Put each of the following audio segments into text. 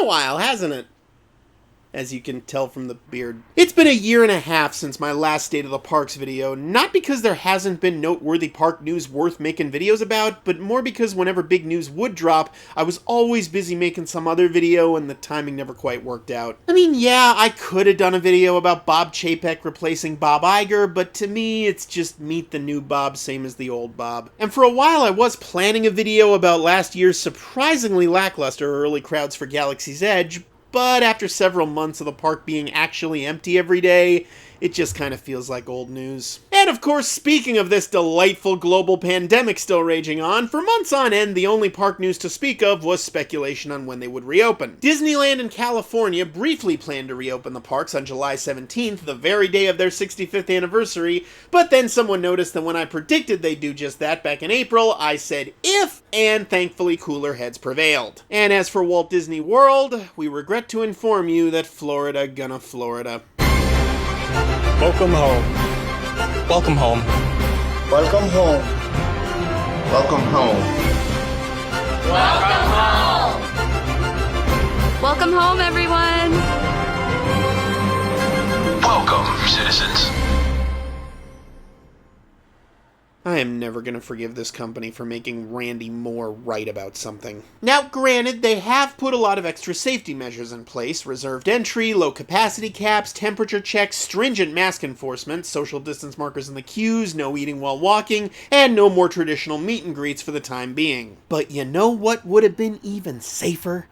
a while, hasn't it? As you can tell from the beard. It's been 1.5 years since my last State of the Parks video, not because there hasn't been noteworthy park news worth making videos about, but more because whenever big news would drop, I was always busy making some other video and the timing never quite worked out. I mean, yeah, I could have done a video about Bob Chapek replacing Bob Iger, but to me, it's just meet the new Bob, same as the old Bob. And for a while, I was planning a video about last year's surprisingly lackluster early crowds for Galaxy's Edge, but after several months of the park being actually empty every day, it just kind of feels like old news. And of course, speaking of this delightful global pandemic still raging on, for months on end, the only park news to speak of was speculation on when they would reopen. Disneyland in California briefly planned to reopen the parks on July 17th, the very day of their 65th anniversary, but then someone noticed that when I predicted they'd do just that back in April, I said if, and thankfully cooler heads prevailed. And as for Walt Disney World, we regret to inform you that Florida gonna Florida. Welcome home. Welcome home. Welcome home. Welcome home. Welcome home! Welcome home, everyone! Welcome, citizens. I am never going to forgive this company for making Randy Moore right about something. Now, granted, they have put a lot of extra safety measures in place: reserved entry, low capacity caps, temperature checks, stringent mask enforcement, social distance markers in the queues, no eating while walking, and no more traditional meet and greets for the time being. But you know what would have been even safer?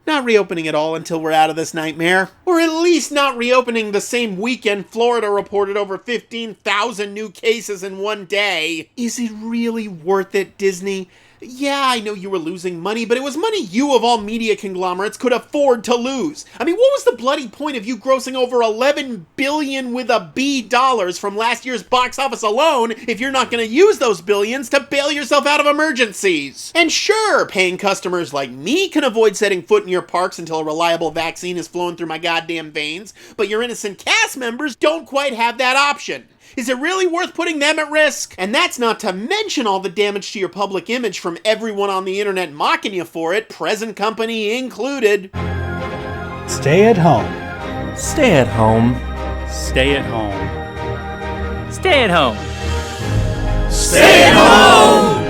Not reopening at all until we're out of this nightmare. Or at least not reopening the same weekend Florida reported over 15,000 new cases in one day. Is it really worth it, Disney? Yeah, I know you were losing money, but it was money you of all media conglomerates could afford to lose. I mean, what was the bloody point of you grossing over $11 billion with a B dollars from last year's box office alone if you're not going to use those billions to bail yourself out of emergencies? And sure, paying customers like me can avoid setting foot in your parks until a reliable vaccine is flowing through my goddamn veins, but your innocent cast members don't quite have that option. Is it really worth putting them at risk? And that's not to mention all the damage to your public image from everyone on the internet mocking you for it, present company included. Stay at home. Stay at home. Stay at home. Stay at home. Stay at home!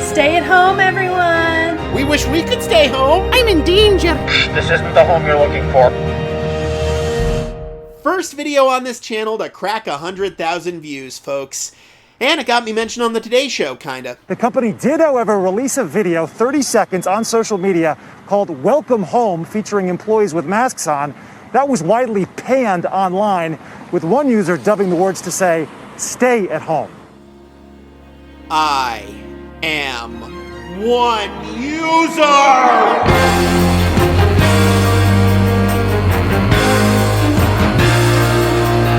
Stay at home, everyone! We wish we could stay home. I'm in danger! This isn't the home you're looking for. First video on this channel to crack 100,000 views, folks. And it got me mentioned on the Today Show, kinda. The company did, however, release a video, 30 seconds, on social media called Welcome Home, featuring employees with masks on. That was widely panned online, with one user dubbing the words to say, "Stay at home." I am one user!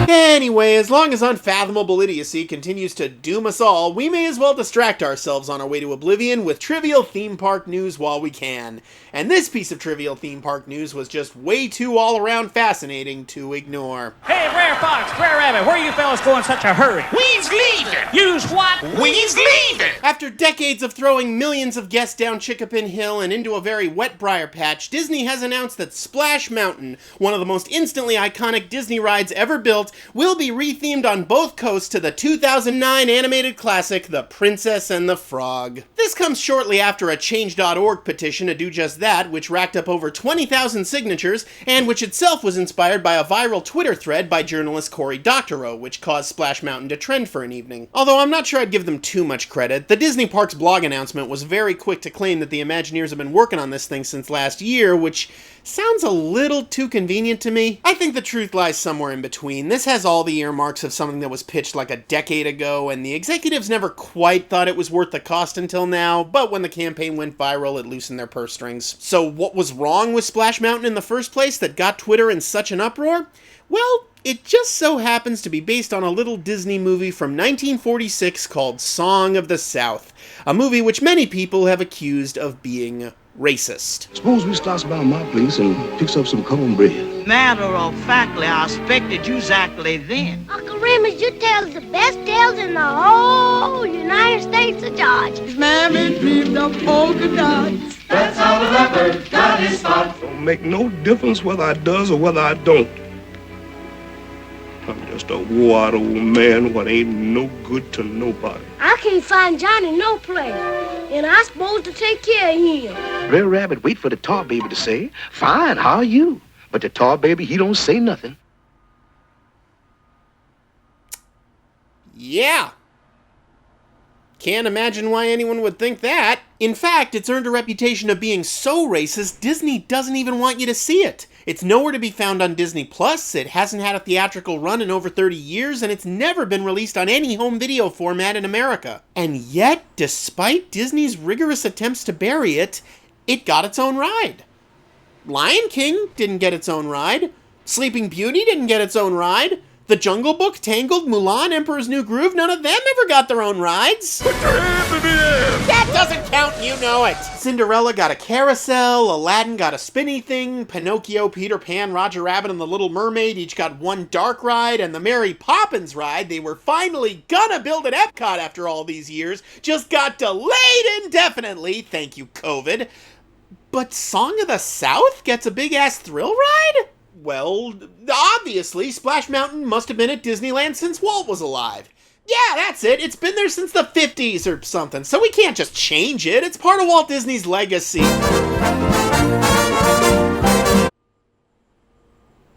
Anyway, as long as unfathomable idiocy continues to doom us all, we may as well distract ourselves on our way to oblivion with trivial theme park news while we can. And this piece of trivial theme park news was just way too all-around fascinating to ignore. Hey, Brer Fox, Brer Rabbit, where you fellas going in such a hurry? We's leaving. Use what? We's leaving. After decades of throwing millions of guests down Chickapin Hill and into a very wet briar patch, Disney has announced that Splash Mountain, one of the most instantly iconic Disney rides ever built, will be rethemed on both coasts to the 2009 animated classic, The Princess and the Frog. This comes shortly after a Change.org petition to do just that, which racked up over 20,000 signatures, and which itself was inspired by a viral Twitter thread by journalist Cory Doctorow, which caused Splash Mountain to trend for an evening. Although I'm not sure I'd give them too much credit, the Disney Parks blog announcement was very quick to claim that the Imagineers have been working on this thing since last year, which sounds a little too convenient to me. I think the truth lies somewhere in between. This has all the earmarks of something that was pitched like a decade ago, and the executives never quite thought it was worth the cost until now, but when the campaign went viral, it loosened their purse strings. So what was wrong with Splash Mountain in the first place that got Twitter in such an uproar? Well, it just so happens to be based on a little Disney movie from 1946 called Song of the South, a movie which many people have accused of being racist. Suppose we stops by my place and picks up some cornbread. Matter of factly, I expected you exactly then. Uncle Remus, you tell the best tales in the whole United States of Georgia. Mammy dreamed of polka dots. That's how the leopard got his spot. Don't make no difference whether I does or whether I don't. I'm just a wore-out old man what ain't no good to nobody. I can't find Johnny no place, and I'm supposed to take care of him. Brer Rabbit wait for the tar baby to say, "Fine, how are you?" But the tar baby, he don't say nothing. Yeah. Can't imagine why anyone would think that. In fact, it's earned a reputation of being so racist, Disney doesn't even want you to see it. It's nowhere to be found on Disney+, it hasn't had a theatrical run in over 30 years, and it's never been released on any home video format in America. And yet, despite Disney's rigorous attempts to bury it, it got its own ride. Lion King didn't get its own ride. Sleeping Beauty didn't get its own ride. The Jungle Book, Tangled, Mulan, Emperor's New Groove, none of them ever got their own rides. Put your hands in the air! That doesn't count, you know it! Cinderella got a carousel, Aladdin got a spinny thing, Pinocchio, Peter Pan, Roger Rabbit, and the Little Mermaid each got one dark ride, and the Mary Poppins ride they were finally gonna build at Epcot after all these years just got delayed indefinitely, thank you, COVID. But Song of the South gets a big-ass thrill ride? Well, obviously, Splash Mountain must have been at Disneyland since Walt was alive. Yeah, that's it. It's been there since the 50s or something, so we can't just change it. It's part of Walt Disney's legacy.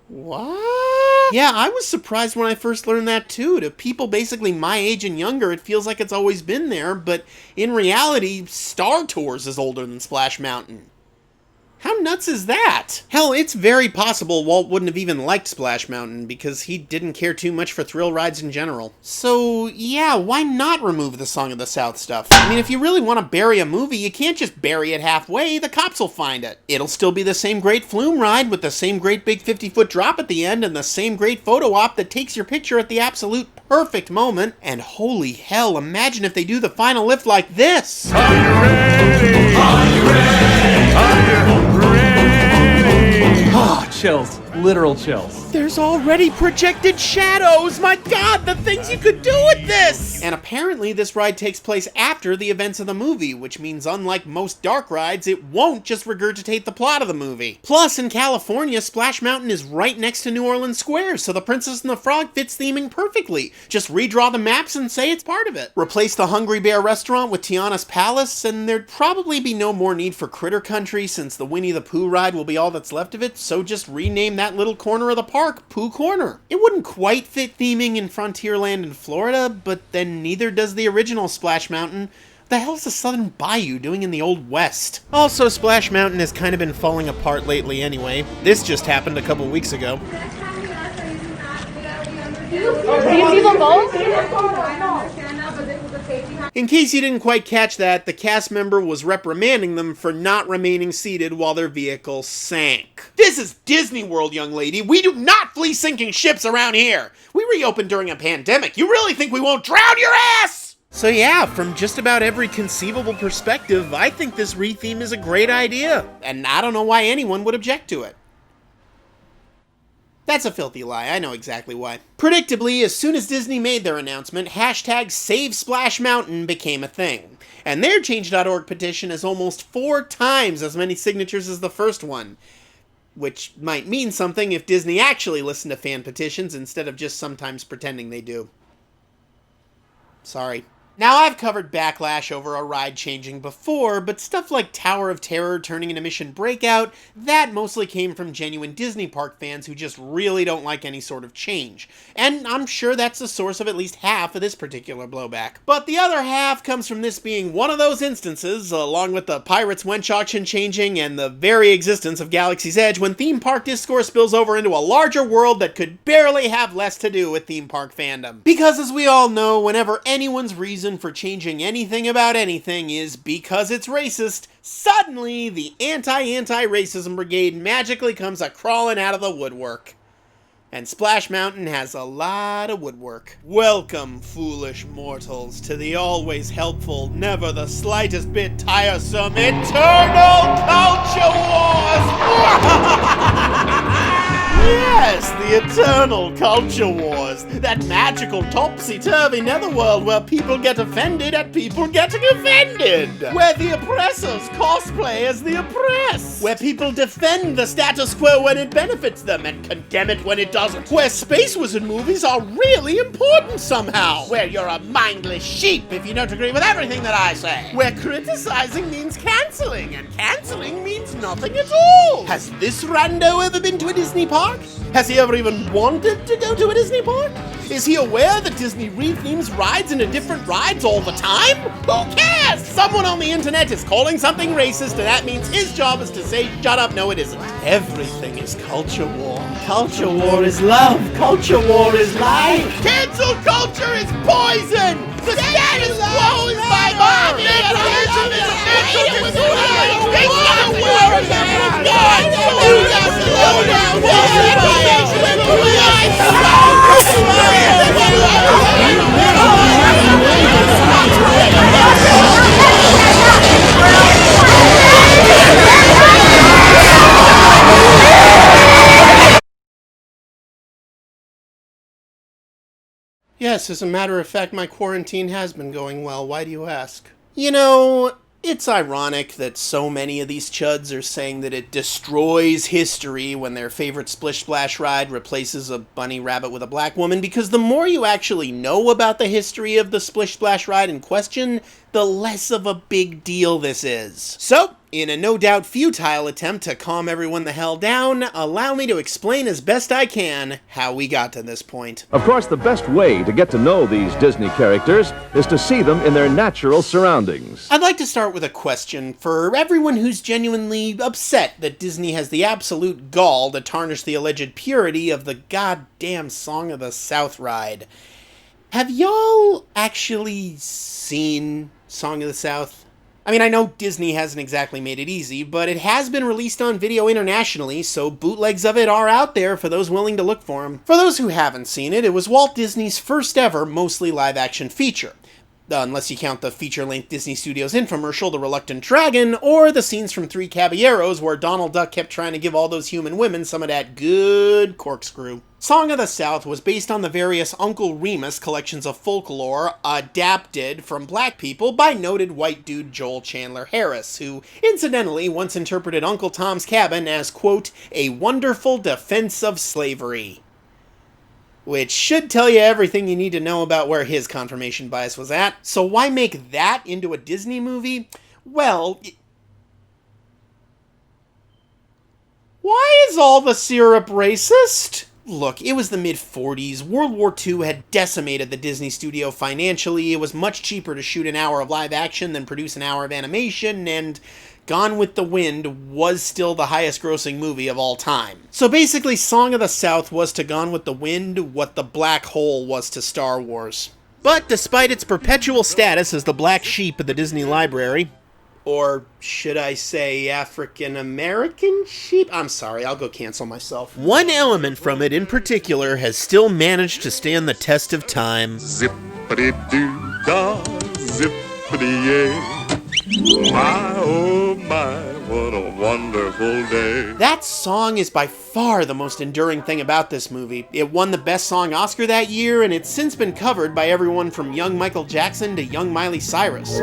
What? Yeah, I was surprised when I first learned that too. To people basically my age and younger, it feels like it's always been there, but in reality, Star Tours is older than Splash Mountain. How nuts is that? Hell, it's very possible Walt wouldn't have even liked Splash Mountain because he didn't care too much for thrill rides in general. So, yeah, why not remove the Song of the South stuff? I mean, if you really want to bury a movie, you can't just bury it halfway. The cops will find it. It'll still be the same great flume ride with the same great big 50-foot drop at the end and the same great photo op that takes your picture at the absolute perfect moment. And holy hell, imagine if they do the final lift like this. Are you ready? Are you ready? Are you Oh, chills. Literal chills. There's already projected shadows! My god, the things you could do with this! And apparently this ride takes place after the events of the movie, which means unlike most dark rides, it won't just regurgitate the plot of the movie. Plus, in California, Splash Mountain is right next to New Orleans Square, so the Princess and the Frog fits theming perfectly. Just redraw the maps and say it's part of it. Replace the Hungry Bear restaurant with Tiana's Palace, and there'd probably be no more need for Critter Country since the Winnie the Pooh ride will be all that's left of it, so just rename that little corner of the park Pooh Corner. It wouldn't quite fit theming in Frontierland in Florida, but then neither does the original Splash Mountain. The hell's the Southern Bayou doing in the Old West? Also, Splash Mountain has kind of been falling apart lately anyway. This just happened a couple weeks ago. Do you see them both? In case you didn't quite catch that, the cast member was reprimanding them for not remaining seated while their vehicle sank. This is Disney World, young lady. We do not flee sinking ships around here. We reopened during a pandemic. You really think we won't drown your ass? So yeah, from just about every conceivable perspective, I think this retheme is a great idea. And I don't know why anyone would object to it. That's a filthy lie, I know exactly why. Predictably, as soon as Disney made their announcement, hashtag Save Splash Mountain became a thing. And their Change.org petition has almost 4 times as many signatures as the first one. Which might mean something if Disney actually listened to fan petitions instead of just sometimes pretending they do. Sorry. Now, I've covered backlash over a ride changing before, but stuff like Tower of Terror turning into Mission Breakout, that mostly came from genuine Disney park fans who just really don't like any sort of change. And I'm sure that's the source of at least half of this particular blowback. But the other half comes from this being one of those instances, along with the Pirates Wench auction changing and the very existence of Galaxy's Edge, when theme park discourse spills over into a larger world that could barely have less to do with theme park fandom. Because as we all know, whenever anyone's reason for changing anything about anything is because it's racist, suddenly the anti-racism brigade magically comes a-crawling out of the woodwork. And Splash Mountain has a lot of woodwork. Welcome, foolish mortals, to the always helpful, never the slightest bit tiresome Eternal Culture Wars! Yes, the eternal culture wars. That magical topsy-turvy netherworld where people get offended at people getting offended. Where the oppressors cosplay as the oppressed. Where people defend the status quo when it benefits them and condemn it when it doesn't. Where space wizard movies are really important somehow. Where you're a mindless sheep if you don't agree with everything that I say. Where criticizing means canceling, and canceling means nothing at all. Has this rando ever been to a Disney park? Has he ever even wanted to go to a Disney park? Is he aware that Disney rethemes rides into different rides all the time? Who cares? Someone on the internet is calling something racist, and that means his job is to say, shut up, no it isn't. Everything is culture war. Culture war is love. Culture war is life. Cancel culture is poison. The status quo is my body. Yes, as a matter of fact, my quarantine has been going well. Why do you ask? You know, it's ironic that so many of these chuds are saying that it destroys history when their favorite Splish Splash ride replaces a bunny rabbit with a black woman, because the more you actually know about the history of the Splish Splash ride in question, the less of a big deal this is. So, in a no doubt futile attempt to calm everyone the hell down, allow me to explain as best I can how we got to this point. Of course, the best way to get to know these Disney characters is to see them in their natural surroundings. I'd like to start with a question for everyone who's genuinely upset that Disney has the absolute gall to tarnish the alleged purity of the goddamn Song of the South ride. Have y'all actually seen Song of the South? I mean, I know Disney hasn't exactly made it easy, but it has been released on video internationally, so bootlegs of it are out there for those willing to look for them. For those who haven't seen it, it was Walt Disney's first ever mostly live-action feature. Unless you count the feature-length Disney Studios infomercial, The Reluctant Dragon, or the scenes from Three Caballeros where Donald Duck kept trying to give all those human women some of that good corkscrew. Song of the South was based on the various Uncle Remus collections of folklore adapted from black people by noted white dude Joel Chandler Harris, who incidentally once interpreted Uncle Tom's Cabin as, quote, a wonderful defense of slavery. Which should tell you everything you need to know about where his confirmation bias was at. So why make that into a Disney movie? Well, why is all the syrup racist? Look, it was the mid-40s. World War II had decimated the Disney studio financially. It was much cheaper to shoot an hour of live action than produce an hour of animation, and Gone with the Wind was still the highest-grossing movie of all time. So basically, Song of the South was to Gone with the Wind what the Black Hole was to Star Wars. But despite its perpetual status as the black sheep of the Disney library, or should I say African-American sheep? I'm sorry, I'll go cancel myself. One element from it in particular has still managed to stand the test of time. Zippity-doo-dah, zippity-yay. My, oh my, what a wonderful day. That song is by far the most enduring thing about this movie. It won the Best Song Oscar that year, and it's since been covered by everyone from young Michael Jackson to young Miley Cyrus.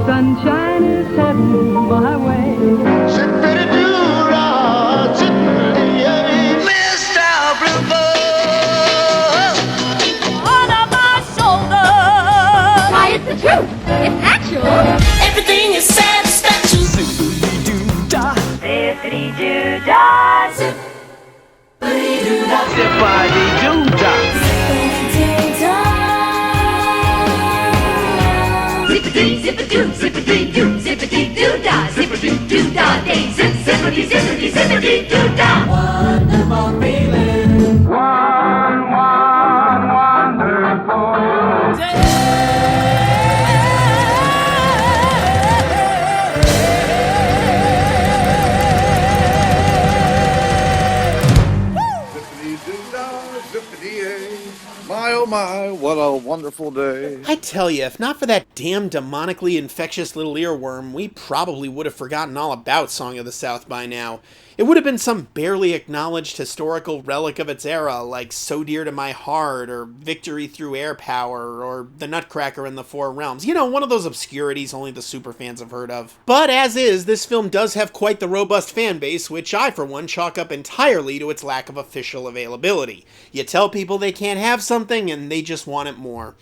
Sunshine is heading my way. Zippity-doo-dah, zippity-yay. Mr. Bluebird, On my shoulder. Why, it's the truth. It's actual. Everything is satisfaction. Zippity-doo-dah. Zippity-doo-dah. Zippity-doo-dah. zippity-doo-dah. Zippity-doo, zippity-doo, zippity-doo-dah, zippity-doo-dah, day, zip, zippity, zippity, zippity-doo-dah. Wonderful feeling. One wonderful wonderful day. I tell you, if not for that damn demonically infectious little earworm, we probably would have forgotten all about Song of the South by now. It would have been some barely acknowledged historical relic of its era, like So Dear to My Heart, or Victory Through Air Power, or The Nutcracker in the Four Realms. You know, one of those obscurities only the superfans have heard of. But as is, this film does have quite the robust fan base, which I, for one, chalk up entirely to its lack of official availability. You tell people they can't have something, and they just want it more.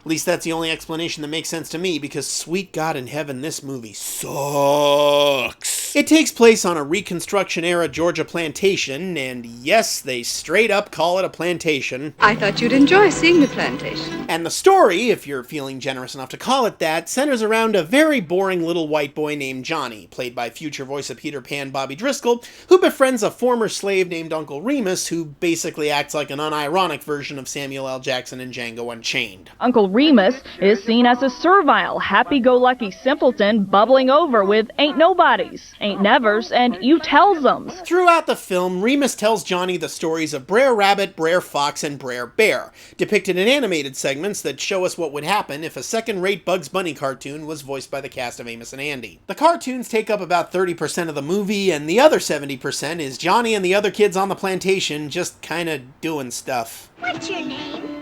At least that's the only explanation that makes sense to me, because sweet God in heaven, this movie sucks. It takes place on a Reconstruction-era Georgia plantation, and yes, they straight up call it a plantation. I thought you'd enjoy seeing the plantation. And the story, if you're feeling generous enough to call it that, centers around a very boring little white boy named Johnny, played by future voice of Peter Pan Bobby Driscoll, who befriends a former slave named Uncle Remus, who basically acts like an unironic version of Samuel L. Jackson in Django Unchained. Uncle Remus is seen as a servile, happy-go-lucky simpleton bubbling over with ain't nobodies, ain't nevers, and you tells 'ems. Throughout the film, Remus tells Johnny the stories of Brer Rabbit, Brer Fox, and Brer Bear, depicted in animated segments that show us what would happen if a second-rate Bugs Bunny cartoon was voiced by the cast of Amos and Andy. The cartoons take up about 30% of the movie, and the other 70% is Johnny and the other kids on the plantation just kinda doing stuff. What's your name?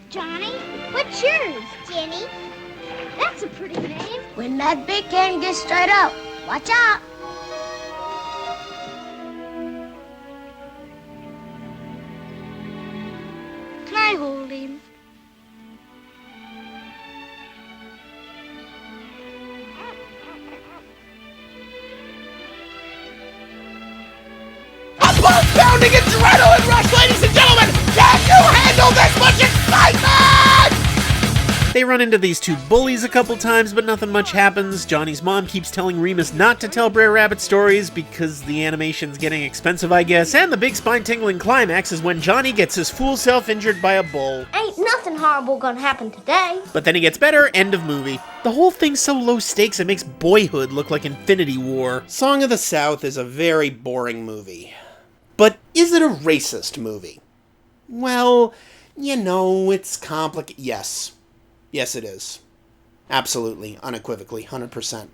Johnny? What's yours? Jenny. That's a pretty name. When that big can gets straight up, watch out. Can I hold him? A bone-pounding adrenaline rush, ladies and gentlemen! Can you handle this much excitement? They run into these two bullies a couple times, but nothing much happens. Johnny's mom keeps telling Remus not to tell Brer Rabbit stories because the animation's getting expensive, I guess, and the big spine-tingling climax is when Johnny gets his fool self injured by a bull. Ain't nothing horrible gonna happen today. But then he gets better, end of movie. The whole thing's so low stakes it makes Boyhood look like Infinity War. Song of the South is a very boring movie. But is it a racist movie? Well, you know, it's complicated. Yes. Yes, it is. Absolutely, unequivocally, 100%.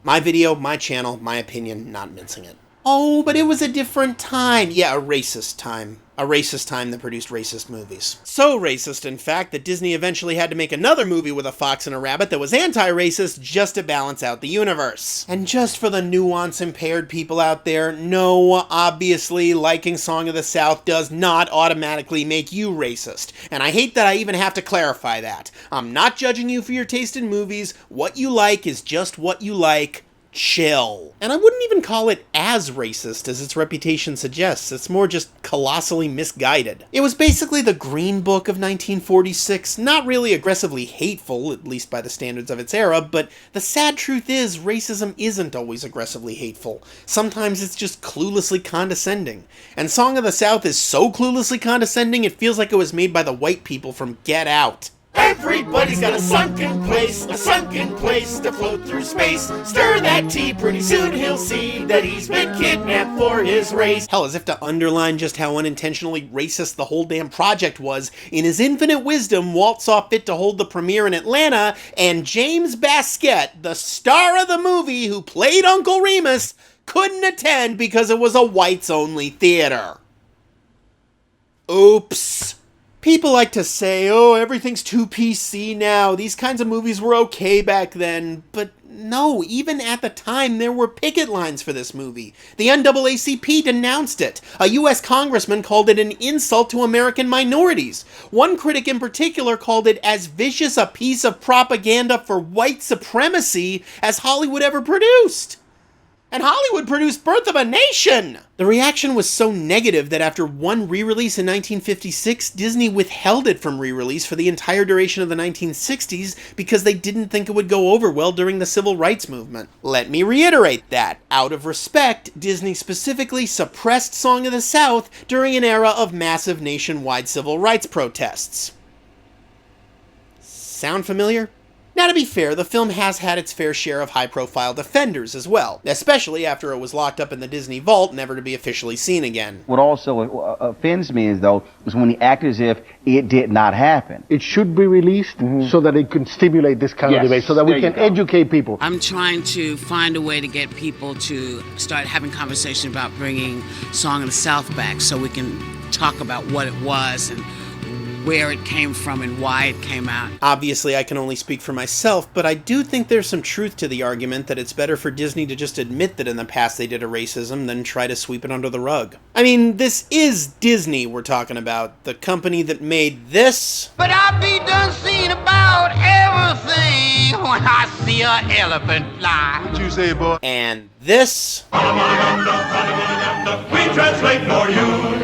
My video, my channel, my opinion, not mincing it. Oh, but it was a different time. Yeah, a racist time. A racist time that produced racist movies. So racist, in fact, that Disney eventually had to make another movie with a fox and a rabbit that was anti-racist just to balance out the universe. And just for the nuance-impaired people out there, no, obviously, liking Song of the South does not automatically make you racist. And I hate that I even have to clarify that. I'm not judging you for your taste in movies. What you like is just what you like. Chill. And I wouldn't even call it as racist as its reputation suggests. It's more just colossally misguided. It was basically the Green Book of 1946, not really aggressively hateful, at least by the standards of its era, but the sad truth is racism isn't always aggressively hateful. Sometimes it's just cluelessly condescending. And Song of the South is so cluelessly condescending it feels like it was made by the white people from Get Out. Everybody's got a sunken place to float through space. Stir that tea, pretty soon he'll see that he's been kidnapped for his race. Hell, as if to underline just how unintentionally racist the whole damn project was, in his infinite wisdom, Walt saw fit to hold the premiere in Atlanta, and James Baskett, the star of the movie who played Uncle Remus, couldn't attend because it was a whites-only theater. Oops. People like to say, oh, everything's too PC now. These kinds of movies were okay back then. But no, even at the time, there were picket lines for this movie. The NAACP denounced it. A U.S. congressman called it an insult to American minorities. One critic in particular called it as vicious a piece of propaganda for white supremacy as Hollywood ever produced. And Hollywood produced Birth of a Nation! The reaction was so negative that after one re-release in 1956, Disney withheld it from re-release for the entire duration of the 1960s because they didn't think it would go over well during the civil rights movement. Let me reiterate that, out of respect, Disney specifically suppressed Song of the South during an era of massive nationwide civil rights protests. Sound familiar? Now, to be fair, the film has had its fair share of high-profile defenders as well, especially after it was locked up in the Disney vault, never to be officially seen again. What also offends me is when he acted as if it did not happen. It should be released so that it can stimulate this kind of debate, so that we can educate people. I'm trying to find a way to get people to start having conversation about bringing Song of the South back so we can talk about what it was and where it came from and why it came out. Obviously, I can only speak for myself, but I do think there's some truth to the argument that it's better for Disney to just admit that in the past they did a racism than try to sweep it under the rug. I mean, this is Disney we're talking about, the company that made this. But I be done seeing about everything when I see an elephant fly. What you say, boy? And this. We translate for you.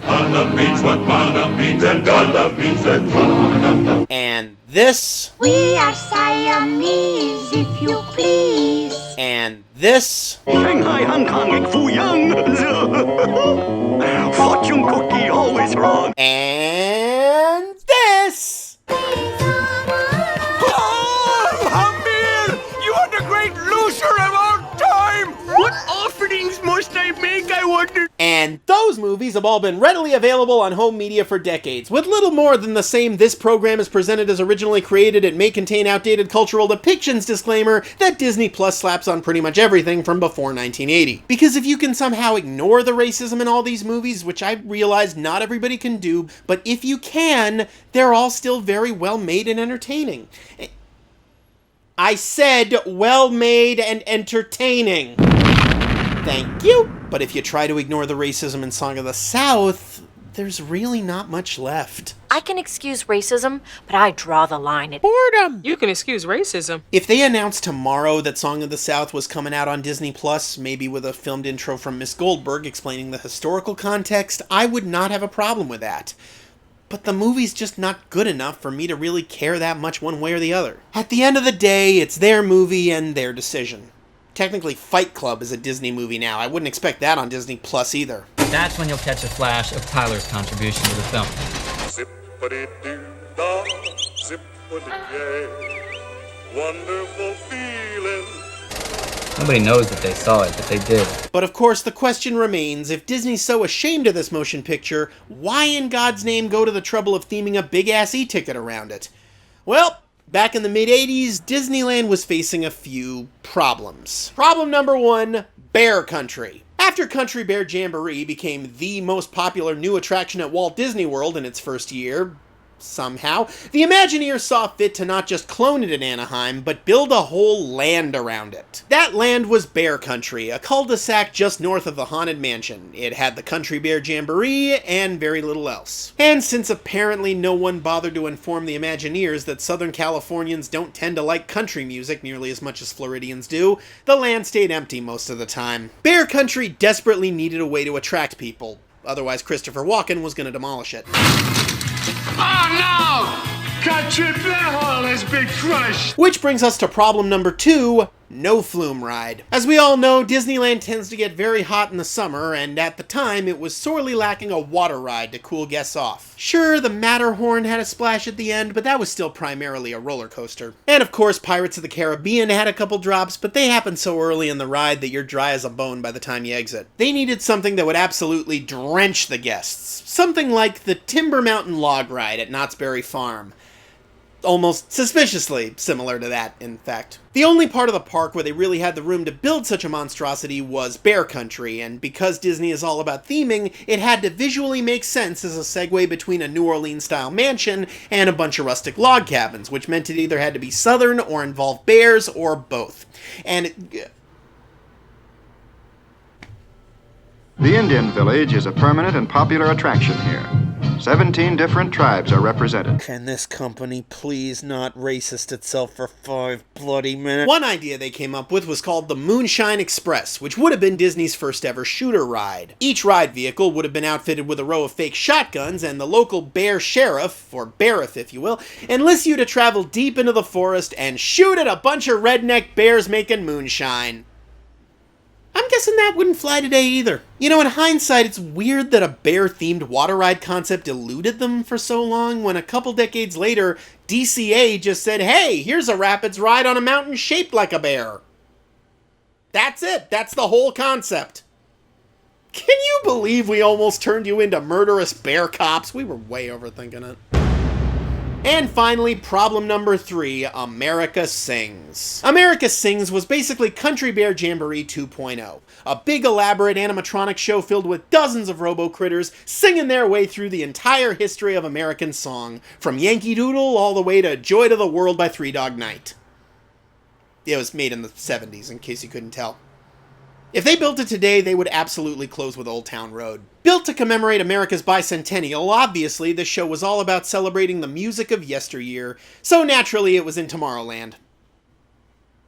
Panda means what panda means, and Ganda means that panda. And this. We are Siamese, if you please. And this. Shanghai, Hong Kong, and Fuyang. Fortune cookie always wrong. And this. You are the great loser of our time! What offerings must I make, I wonder? And those movies have all been readily available on home media for decades. With little more than the same "this program is presented as originally created, it may contain outdated cultural depictions" disclaimer that Disney Plus slaps on pretty much everything from before 1980. Because if you can somehow ignore the racism in all these movies, which I realize not everybody can do, but if you can, they're all still very well made and entertaining. I said well-made and entertaining. Thank you. But if you try to ignore the racism in Song of the South, there's really not much left. I can excuse racism, but I draw the line at boredom. You can excuse racism. If they announced tomorrow that Song of the South was coming out on Disney Plus, maybe with a filmed intro from Miss Goldberg explaining the historical context, I would not have a problem with that. But the movie's just not good enough for me to really care that much one way or the other. At the end of the day, it's their movie and their decision. Technically, Fight Club is a Disney movie now. I wouldn't expect that on Disney Plus either. That's when you'll catch a flash of Tyler's contribution to the film. Zippity-doo-dah, zippity-yay, wonderful feeling. Nobody knows that they saw it, but they did. But of course, the question remains, if Disney's so ashamed of this motion picture, why in God's name go to the trouble of theming a big-ass e-ticket around it? Well, back in the mid-80s, Disneyland was facing a few problems. Problem number one, Bear Country. After Country Bear Jamboree became the most popular new attraction at Walt Disney World in its first year, somehow, the Imagineers saw fit to not just clone it in Anaheim, but build a whole land around it. That land was Bear Country, a cul-de-sac just north of the Haunted Mansion. It had the Country Bear Jamboree, and very little else. And since apparently no one bothered to inform the Imagineers that Southern Californians don't tend to like country music nearly as much as Floridians do, the land stayed empty most of the time. Bear Country desperately needed a way to attract people, otherwise Christopher Walken was going to demolish it. Oh no! Country Bear Hall has been crushed! Which brings us to problem number two, no flume ride. As we all know, Disneyland tends to get very hot in the summer, and at the time, it was sorely lacking a water ride to cool guests off. Sure, the Matterhorn had a splash at the end, but that was still primarily a roller coaster. And of course, Pirates of the Caribbean had a couple drops, but they happened so early in the ride that you're dry as a bone by the time you exit. They needed something that would absolutely drench the guests. Something like the Timber Mountain Log Ride at Knott's Berry Farm. Almost suspiciously similar to that, in fact. The only part of the park where they really had the room to build such a monstrosity was Bear Country, and because Disney is all about theming, it had to visually make sense as a segue between a New Orleans-style mansion and a bunch of rustic log cabins, which meant it either had to be southern or involve bears or both. And The Indian Village is a permanent and popular attraction here. 17 different tribes are represented. Can this company please not racist itself for 5 bloody minutes? One idea they came up with was called the Moonshine Express, which would have been Disney's first ever shooter ride. Each ride vehicle would have been outfitted with a row of fake shotguns, and the local bear sheriff, or Bariff if you will, enlists you to travel deep into the forest and shoot at a bunch of redneck bears making moonshine. I'm guessing guessing that wouldn't fly today either. You know, in hindsight, it's weird that a bear-themed water ride concept eluded them for so long when a couple decades later, DCA just said, hey, here's a rapids ride on a mountain shaped like a bear. That's it. That's the whole concept. Can you believe we almost turned you into murderous bear cops? We were way overthinking it. And finally, problem number 3, America Sings. America Sings was basically Country Bear Jamboree 2.0. A big elaborate animatronic show filled with dozens of robo-critters singing their way through the entire history of American song, from Yankee Doodle all the way to Joy to the World by Three Dog Night. It was made in the 70s, in case you couldn't tell. If they built it today, they would absolutely close with Old Town Road. Built to commemorate America's bicentennial, obviously, the show was all about celebrating the music of yesteryear, so naturally it was in Tomorrowland.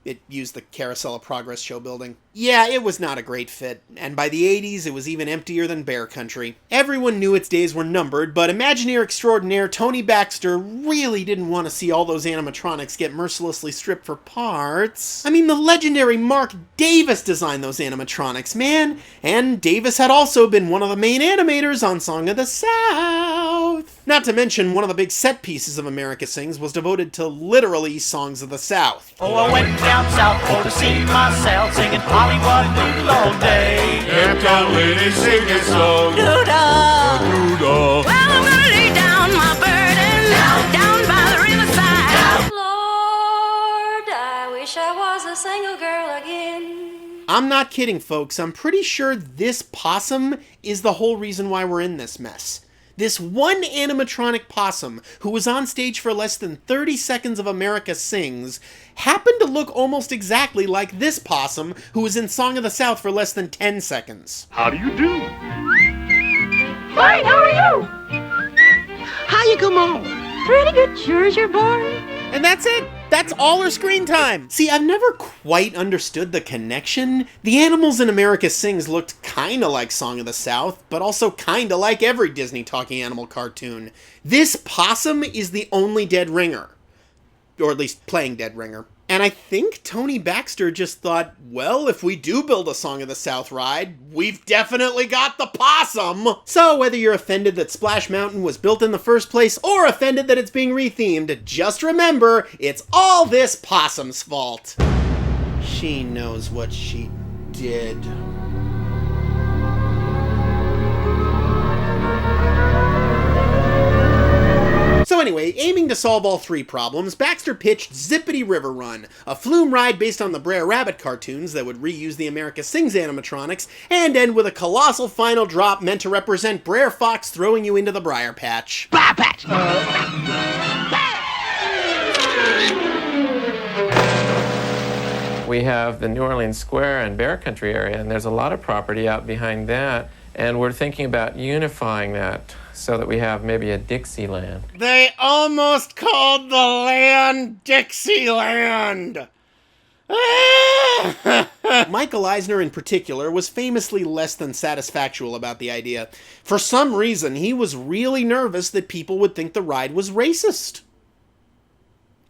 It used the Carousel of Progress show building. Yeah, it was not a great fit, and by the 80s it was even emptier than Bear Country. Everyone knew its days were numbered, but Imagineer extraordinaire Tony Baxter really didn't want to see all those animatronics get mercilessly stripped for parts. I mean, the legendary Mark Davis designed those animatronics, man! And Davis had also been one of the main animators on Song of the South! Not to mention, one of the big set pieces of America Sings was devoted to literally Songs of the South. Oh, I went down south for to see myself singing Hollywood Doodle all day. Here come Winnie singing song. Doodle. Doodle. Well, I'm gonna lay down my burden down by the riverside. Lord, I wish I was a single girl again. I'm not kidding, folks. I'm pretty sure this possum is the whole reason why we're in this mess. This one animatronic possum, who was on stage for less than 30 seconds of America Sings, happened to look almost exactly like this possum, who was in Song of the South for less than 10 seconds. How do you do? Fine, how are you? How you come on? Pretty good, sure as you're born. And that's it. That's all her screen time. See, I've never quite understood the connection. The animals in America Sings looked kinda like Song of the South, but also kinda like every Disney talking animal cartoon. This possum is the only dead ringer. Or at least playing dead ringer. And I think Tony Baxter just thought, well, if we do build a Song of the South ride, we've definitely got the possum! So whether you're offended that Splash Mountain was built in the first place, or offended that it's being rethemed, just remember, it's all this possum's fault. She knows what she did. So anyway, aiming to solve all 3 problems, Baxter pitched Zippity River Run, a flume ride based on the Brer Rabbit cartoons that would reuse the America Sings animatronics, and end with a colossal final drop meant to represent Brer Fox throwing you into the briar patch. Briar patch! We have the New Orleans Square and Bear Country area, and there's a lot of property out behind that, and we're thinking about unifying that so that we have maybe a Dixieland. They almost called the land Dixieland! Michael Eisner in particular was famously less than satisfactual about the idea. For some reason, he was really nervous that people would think the ride was racist.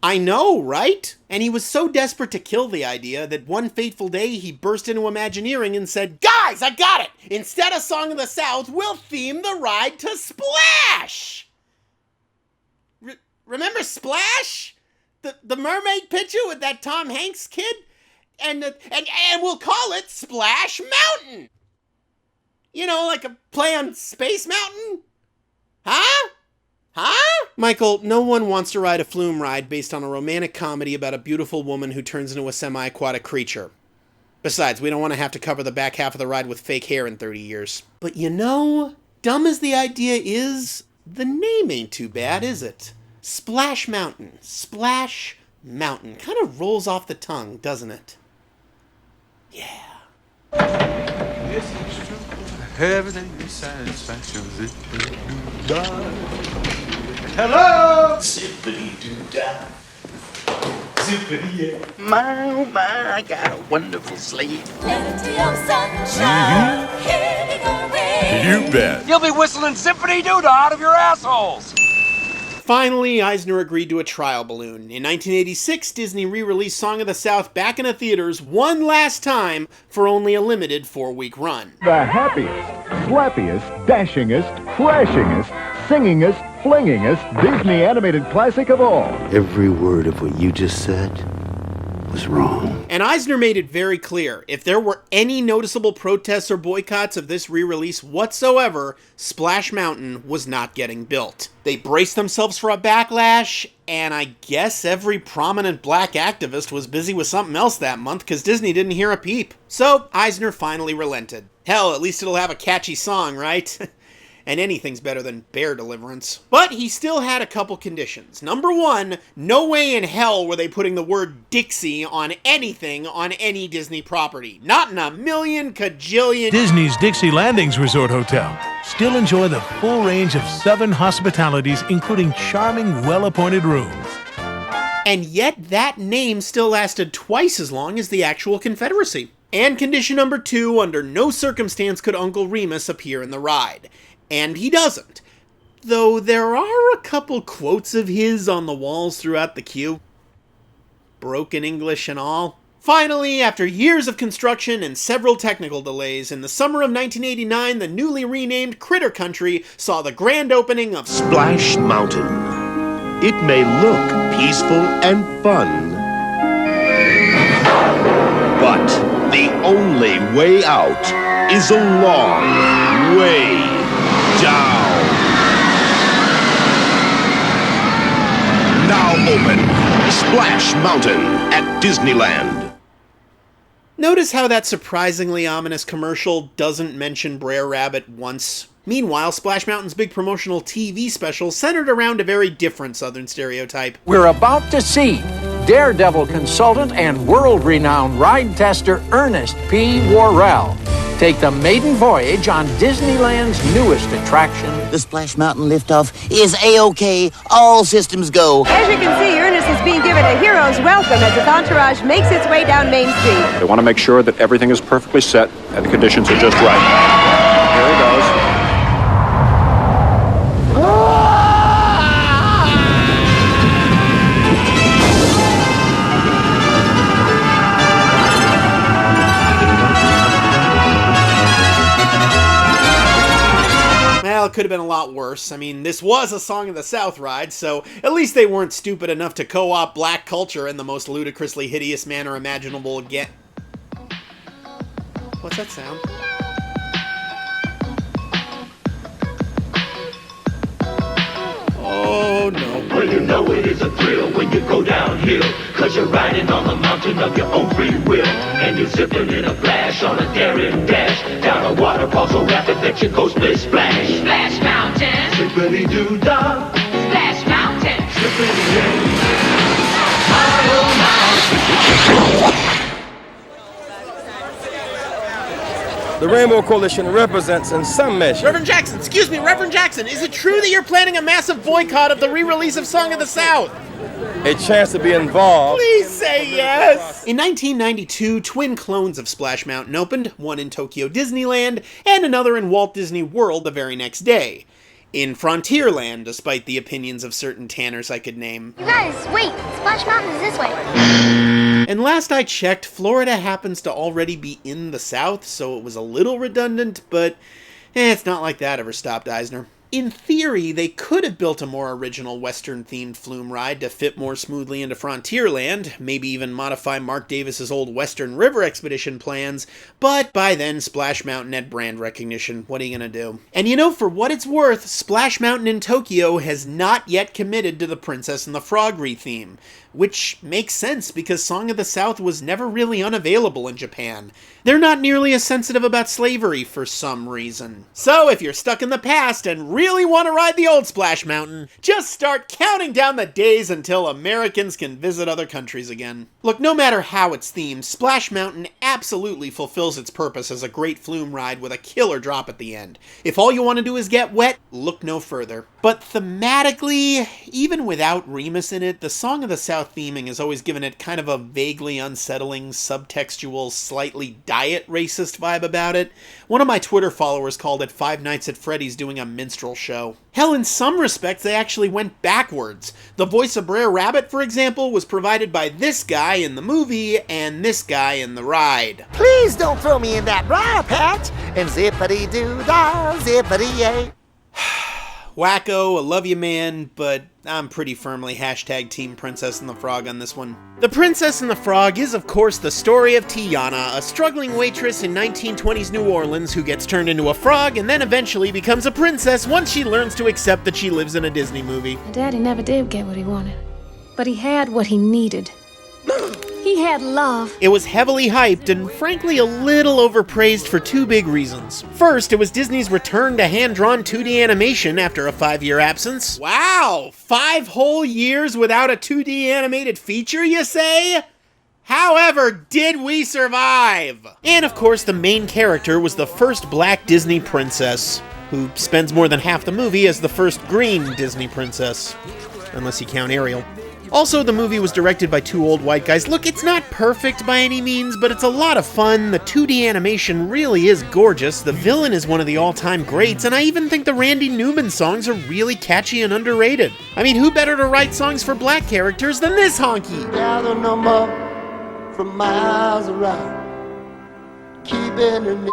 I know, right? And he was so desperate to kill the idea that one fateful day he burst into Imagineering and said, "Guys, I got it! Instead of Song of the South, we'll theme the ride to Splash!" Remember Splash? The mermaid picture with that Tom Hanks kid? And we'll call it Splash Mountain! You know, like a play on Space Mountain? Huh? Huh? Michael, no one wants to ride a flume ride based on a romantic comedy about a beautiful woman who turns into a semi-aquatic creature. Besides, we don't want to have to cover the back half of the ride with fake hair in 30 years. But you know, dumb as the idea is, the name ain't too bad, is it? Splash Mountain. Splash Mountain. Kind of rolls off the tongue, doesn't it? Yeah. Everything is satisfaction. Hello! Zippity-doo-dah. Zippity-yeah. My, oh my, I got a wonderful sleep. Plenty of sunshine, hitting away. You bet. You'll be whistling zippity-doo-dah out of your assholes. Finally, Eisner agreed to a trial balloon. In 1986, Disney re-released Song of the South back into theaters one last time for only a limited 4-week run. The happiest, slappiest, dashingest, crashingest, singingest, flingingest Disney animated classic of all. Every word of what you just said was wrong. And Eisner made it very clear, if there were any noticeable protests or boycotts of this re-release whatsoever, Splash Mountain was not getting built. They braced themselves for a backlash, and I guess every prominent black activist was busy with something else that month because Disney didn't hear a peep. So Eisner finally relented. Hell, at least it'll have a catchy song, right? And anything's better than Bear Deliverance. But he still had a couple conditions. Number one, no way in hell were they putting the word Dixie on anything on any Disney property. Not in a million kajillion... Disney's Dixie Landings Resort Hotel. Still enjoy the full range of Southern hospitalities, including charming, well-appointed rooms. And yet that name still lasted twice as long as the actual Confederacy. And condition number two, under no circumstance could Uncle Remus appear in the ride. And he doesn't. Though there are a couple quotes of his on the walls throughout the queue. Broken English and all. Finally, after years of construction and several technical delays, in the summer of 1989, the newly renamed Critter Country saw the grand opening of Splash Mountain. It may look peaceful and fun, but the only way out is a long way down. Now open Splash Mountain at Disneyland. Notice how that surprisingly ominous commercial doesn't mention Brer Rabbit once. Meanwhile, Splash Mountain's big promotional TV special centered around a very different Southern stereotype. We're about to see Daredevil consultant and world-renowned ride tester Ernest P. Worrell take the maiden voyage on Disneyland's newest attraction. The Splash Mountain liftoff is A-OK. All systems go. As you can see, Ernest is being given a hero's welcome as his entourage makes its way down Main Street. They want to make sure that everything is perfectly set and the conditions are just right. Here he goes. Well, it could have been a lot worse. I mean, this was a Song of the South ride, so at least they weren't stupid enough to co-opt black culture in the most ludicrously hideous manner imaginable again. What's that sound? Oh, no. Well, you know it is a thrill when you go downhill, 'cause you're riding on the mountain of your own free will, and you're zipping in a flash on a daring dash, down a waterfall so rapid that you go split splash. Splash Mountain. Zippity-doo-dah. Splash Mountain. Zippity-doo. The Rainbow Coalition represents in some measure. Reverend Jackson, excuse me, Reverend Jackson, is it true that you're planning a massive boycott of the re-release of Song of the South? A chance to be involved. Please say yes! In 1992, twin clones of Splash Mountain opened, one in Tokyo Disneyland, and another in Walt Disney World the very next day. In Frontierland, despite the opinions of certain tanners I could name. You guys, wait! Splash Mountain is this way. And last I checked, Florida happens to already be in the South, so it was a little redundant, but it's not like that ever stopped Eisner. In theory, they could have built a more original Western-themed flume ride to fit more smoothly into Frontierland, maybe even modify Mark Davis's old Western River Expedition plans, but by then Splash Mountain had brand recognition. What are you gonna do? And you know, for what it's worth, Splash Mountain in Tokyo has not yet committed to the Princess and the Frog retheme, which makes sense because Song of the South was never really unavailable in Japan. They're not nearly as sensitive about slavery for some reason. So if you're stuck in the past and really want to ride the old Splash Mountain, just start counting down the days until Americans can visit other countries again. Look, no matter how it's themed, Splash Mountain absolutely fulfills its purpose as a great flume ride with a killer drop at the end. If all you want to do is get wet, look no further. But thematically, even without Remus in it, the Song of the South theming has always given it kind of a vaguely unsettling, subtextual, slightly diet racist vibe about it. One of my Twitter followers called it Five Nights at Freddy's doing a minstrel Universal show. Hell, in some respects, they actually went backwards. The voice of Brer Rabbit, for example, was provided by this guy in the movie and this guy in the ride. Please don't throw me in that briar patch. And zippity-doo-dah, zippity-yay. Wacko, I love you, man, but I'm pretty firmly hashtag Team Princess and the Frog on this one. The Princess and the Frog is, of course, the story of Tiana, a struggling waitress in 1920s New Orleans who gets turned into a frog and then eventually becomes a princess once she learns to accept that she lives in a Disney movie. Daddy never did get what he wanted, but he had what he needed. He had love. It was heavily hyped and frankly a little overpraised for two big reasons. First, it was Disney's return to hand-drawn 2D animation after a 5-year absence. Wow! 5 whole years without a 2D animated feature, you say? However, did we survive? And of course, the main character was the first black Disney princess, who spends more than half the movie as the first green Disney princess. Unless you count Ariel. Also, the movie was directed by 2 old white guys. Look, it's not perfect by any means, but it's a lot of fun. The 2D animation really is gorgeous. The villain is one of the all-time greats, and I even think the Randy Newman songs are really catchy and underrated. I mean, who better to write songs for black characters than this honky? Gather number from miles around. Keeping her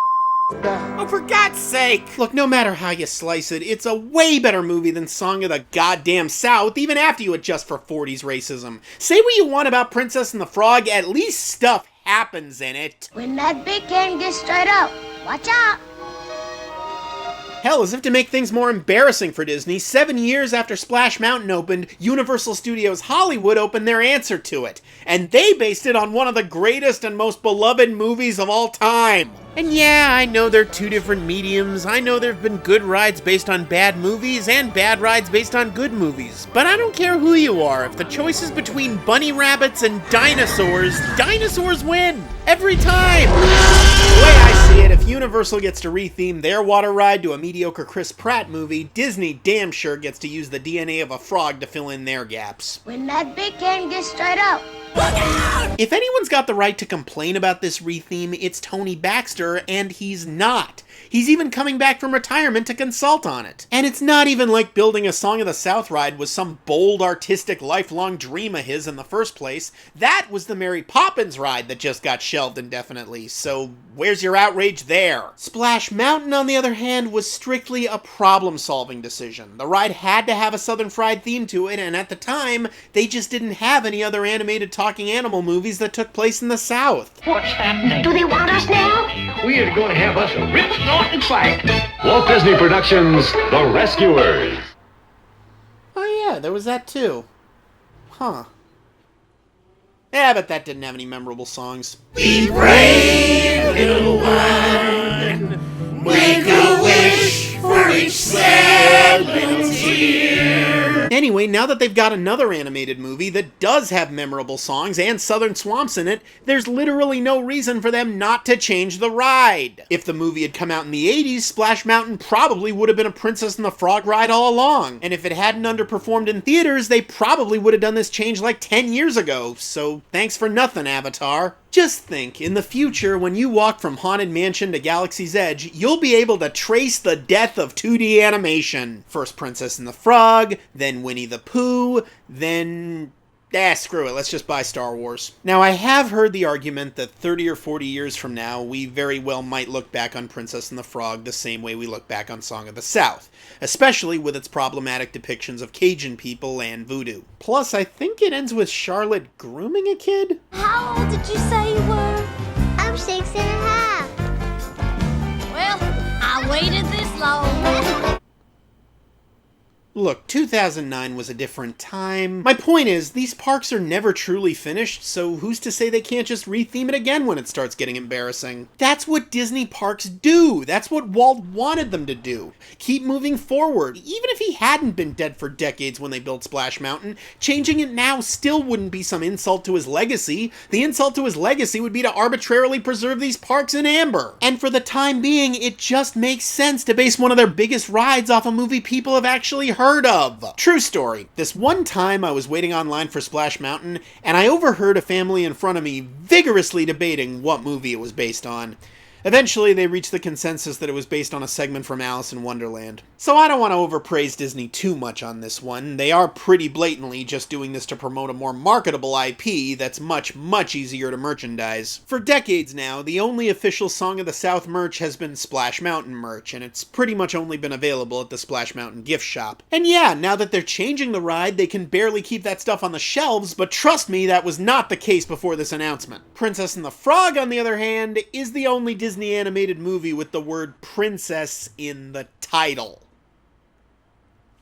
Oh, for God's sake! Look, no matter how you slice it, it's a way better movie than Song of the Goddamn South, even after you adjust for 40s racism. Say what you want about Princess and the Frog, at least stuff happens in it. When that big can gets straight up, watch out! Hell, as if to make things more embarrassing for Disney, 7 years after Splash Mountain opened, Universal Studios Hollywood opened their answer to it. And they based it on one of the greatest and most beloved movies of all time. And yeah, I know they're 2 different mediums. I know there have been good rides based on bad movies and bad rides based on good movies. But I don't care who you are. If the choice is between bunny rabbits and dinosaurs, dinosaurs win! Every time! The way I see it, if Universal gets to retheme their water ride to a mediocre Chris Pratt movie, Disney damn sure gets to use the DNA of a frog to fill in their gaps. When that big can gets straight up, if anyone's got the right to complain about this retheme, it's Tony Baxter, and he's not. He's even coming back from retirement to consult on it. And it's not even like building a Song of the South ride was some bold, artistic, lifelong dream of his in the first place. That was the Mary Poppins ride that just got shelved indefinitely, so where's your outrage there? Splash Mountain, on the other hand, was strictly a problem-solving decision. The ride had to have a Southern Fried theme to it, and at the time, they just didn't have any other animated talking animal movies that took place in the South. What's happening? do they want us now? We are going to have us a rip snorting fight. Walt Disney Productions, The Rescuers. Oh yeah, there was that too. Huh. Yeah, but that didn't have any memorable songs. Be brave, little one. Make a wish for each sad little tear. Anyway, now that they've got another animated movie that does have memorable songs and southern swamps in it, there's literally no reason for them not to change the ride. If the movie had come out in the 80s, Splash Mountain probably would have been a Princess and the Frog ride all along. And if it hadn't underperformed in theaters, they probably would have done this change like 10 years ago. So thanks for nothing, Avatar. Just think, in the future, when you walk from Haunted Mansion to Galaxy's Edge, you'll be able to trace the death of 2D animation. First Princess and the Frog, then Winnie the Pooh, then... screw it, let's just buy Star Wars. Now, I have heard the argument that 30 or 40 years from now, we very well might look back on Princess and the Frog the same way we look back on Song of the South, especially with its problematic depictions of Cajun people and voodoo. Plus, I think it ends with Charlotte grooming a kid? How old did you say you were? I'm 6.5. Well, I waited this long. Look, 2009 was a different time. My point is, these parks are never truly finished, so who's to say they can't just retheme it again when it starts getting embarrassing? That's what Disney parks do. That's what Walt wanted them to do. Keep moving forward. Even if he hadn't been dead for decades when they built Splash Mountain, changing it now still wouldn't be some insult to his legacy. The insult to his legacy would be to arbitrarily preserve these parks in amber. And for the time being, it just makes sense to base one of their biggest rides off a movie people have actually heard of. True story. This one time I was waiting online for Splash Mountain, and I overheard a family in front of me vigorously debating what movie it was based on. Eventually, they reached the consensus that it was based on a segment from Alice in Wonderland. So I don't want to overpraise Disney too much on this one. They are pretty blatantly just doing this to promote a more marketable IP that's much, much easier to merchandise. For decades now, the only official Song of the South merch has been Splash Mountain merch, and it's pretty much only been available at the Splash Mountain gift shop. And yeah, now that they're changing the ride, they can barely keep that stuff on the shelves, but trust me, that was not the case before this announcement. Princess and the Frog, on the other hand, is the only Disney animated movie with the word princess in the title.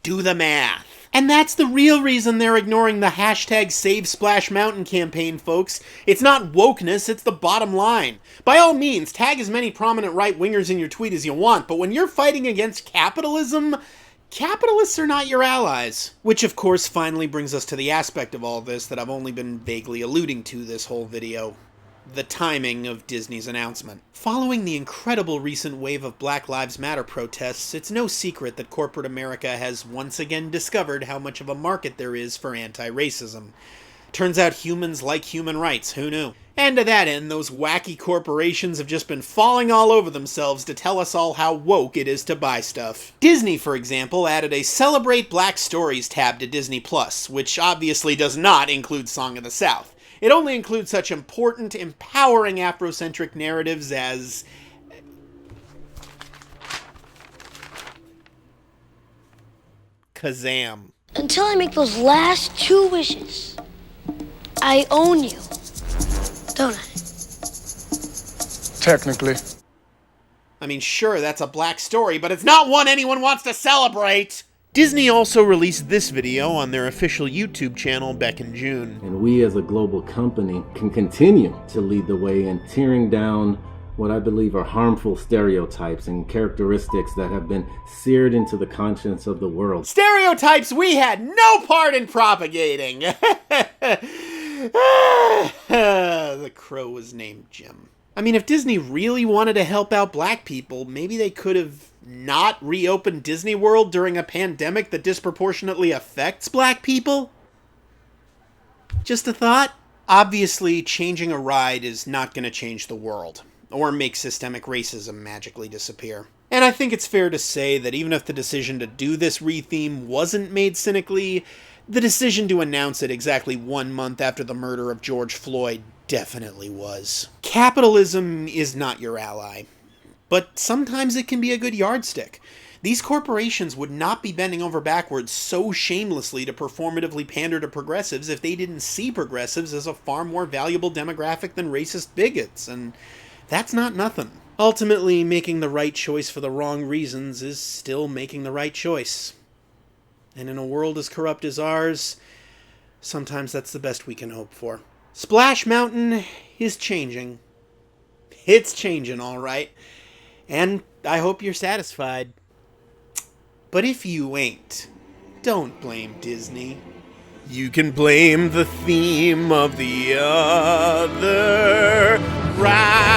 Do the math. And that's the real reason they're ignoring the hashtag Save Splash Mountain campaign, folks. It's not wokeness, it's the bottom line. By all means, tag as many prominent right-wingers in your tweet as you want, but when you're fighting against capitalism, capitalists are not your allies. Which, of course, finally brings us to the aspect of all this that I've only been vaguely alluding to this whole video. The timing of Disney's announcement. Following the incredible recent wave of Black Lives Matter protests, it's no secret that corporate America has once again discovered how much of a market there is for anti-racism. Turns out humans like human rights, who knew? And to that end, those wacky corporations have just been falling all over themselves to tell us all how woke it is to buy stuff. Disney, for example, added a Celebrate Black Stories tab to Disney+, which obviously does not include Song of the South. It only includes such important, empowering Afrocentric narratives as Kazam. Until I make those last 2 wishes, I own you, don't I? Technically. I mean, sure, that's a black story, but it's not one anyone wants to celebrate! Disney also released this video on their official YouTube channel back in June. And we as a global company can continue to lead the way in tearing down what I believe are harmful stereotypes and characteristics that have been seared into the conscience of the world. Stereotypes we had no part in propagating! The crow was named Jim. I mean, if Disney really wanted to help out black people, maybe they could have not reopened Disney World during a pandemic that disproportionately affects black people? Just a thought? Obviously, changing a ride is not going to change the world, or make systemic racism magically disappear. And I think it's fair to say that even if the decision to do this retheme wasn't made cynically, the decision to announce it exactly 1 month after the murder of George Floyd definitely was. Capitalism is not your ally, but sometimes it can be a good yardstick. These corporations would not be bending over backwards so shamelessly to performatively pander to progressives if they didn't see progressives as a far more valuable demographic than racist bigots, and that's not nothing. Ultimately, making the right choice for the wrong reasons is still making the right choice. And in a world as corrupt as ours, sometimes that's the best we can hope for. Splash Mountain is changing. It's changing, all right. And I hope you're satisfied. But if you ain't, don't blame Disney. You can blame the theme of the other ride.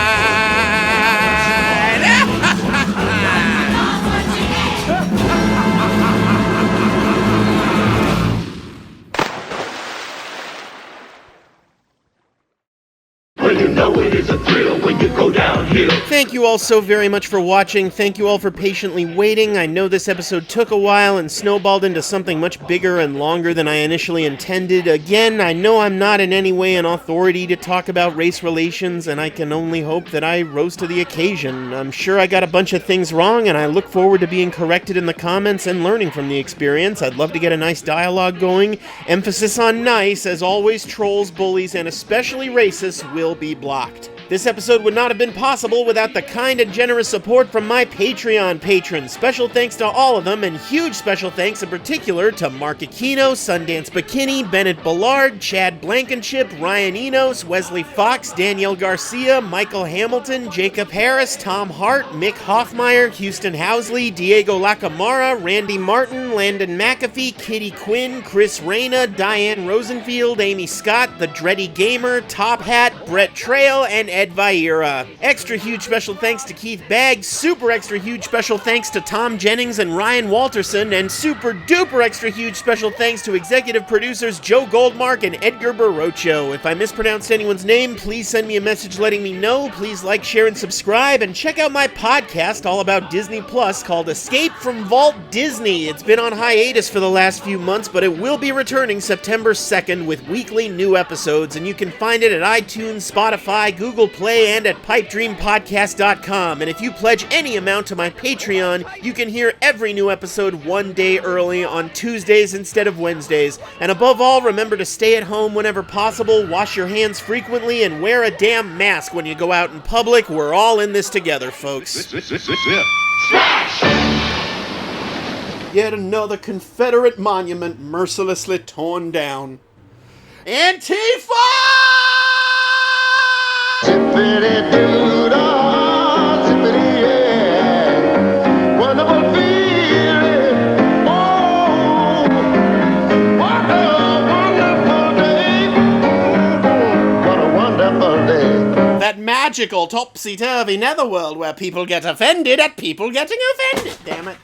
Well, you know it is a thrill when you go downhill. Thank you all so very much for watching. Thank you all for patiently waiting. I know this episode took a while and snowballed into something much bigger and longer than I initially intended. Again, I know I'm not in any way an authority to talk about race relations, and I can only hope that I rose to the occasion. I'm sure I got a bunch of things wrong, and I look forward to being corrected in the comments and learning from the experience. I'd love to get a nice dialogue going. Emphasis on nice, as always, trolls, bullies, and especially racists will be blocked. This episode would not have been possible without the kind and generous support from my Patreon patrons. Special thanks to all of them, and huge special thanks in particular to Mark Aquino, Sundance Bikini, Bennett Ballard, Chad Blankenship, Ryan Enos, Wesley Fox, Danielle Garcia, Michael Hamilton, Jacob Harris, Tom Hart, Mick Hoffmeyer, Houston Housley, Diego Lacamara, Randy Martin, Landon McAfee, Kitty Quinn, Chris Reyna, Diane Rosenfield, Amy Scott, The Dreddy Gamer, Top Hat, Brett Trail, and Ed Vieira. Extra huge special thanks to Keith Baggs. Super extra huge special thanks to Tom Jennings and Ryan Walterson. And super duper extra huge special thanks to executive producers Joe Goldmark and Edgar Barocho. If I mispronounced anyone's name, please send me a message letting me know. Please like, share, and subscribe. And check out my podcast all about Disney Plus called Escape from Vault Disney. It's been on hiatus for the last few months, but it will be returning September 2nd with weekly new episodes, and you can find it at iTunes, Spotify, Google Play, and at pipedreampodcast.com. And if you pledge any amount to my Patreon, you can hear every new episode one day early on Tuesdays instead of Wednesdays. And above all, remember to stay at home whenever possible, wash your hands frequently, and wear a damn mask when you go out in public. We're all in this together, folks. Yet another Confederate monument mercilessly torn down. Antifa! Zippity-doo-dah, zippity-yeah. Wonderful feeling. Oh, what a wonderful day. What a wonderful day. That magical topsy-turvy netherworld where people get offended at people getting offended, damn it.